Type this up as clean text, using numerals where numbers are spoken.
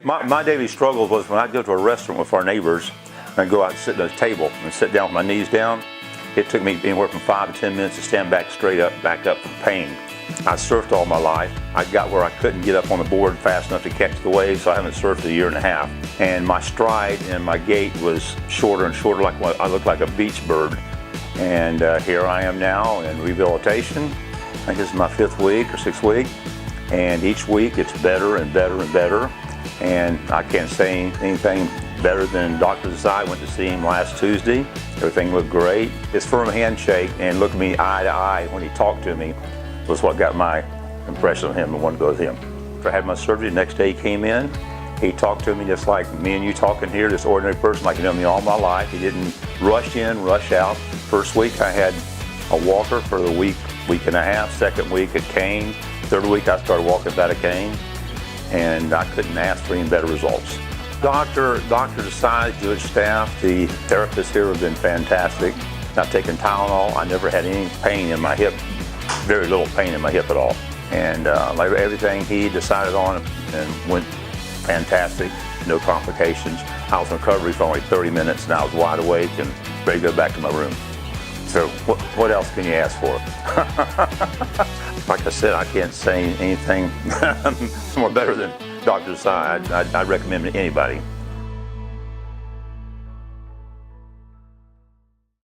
My daily struggle was when I'd go to a restaurant with our neighbors and go out and sit at a table and sit down with my knees down. It took me anywhere from 5 to 10 minutes to stand back back up from pain. I surfed all my life. I got where I couldn't get up on the board fast enough to catch the wave, so I haven't surfed a year and a half. And my stride and my gait was shorter and shorter, like I looked like a beach bird. And here I am now in rehabilitation. I think this is my 5th week or 6th week. And each week it's better and better and better. And I can't say anything better than Dr. Desai. Went to see him last Tuesday. Everything looked great. His firm handshake and looking me eye to eye when he talked to me was what got my impression of him and wanted to go with him. After I had my surgery, the next day he came in. He talked to me just like me and you talking here, this ordinary person like you know me all my life. He didn't rush in, rush out. First week I had a walker for the week and a half. Second week a cane. Third week I started walking without a cane. And I couldn't ask for any better results. Dr. Desai, Jewett staff, the therapists here have been fantastic. I've taken Tylenol. I never had any pain in my hip, very little pain in my hip at all. And like everything he decided on and went fantastic, no complications. I was in recovery for only 30 minutes and I was wide awake and ready to go back to my room. So what else can you ask for? Like I said, I can't say anything more better than Dr. Desai. I'd recommend it to anybody.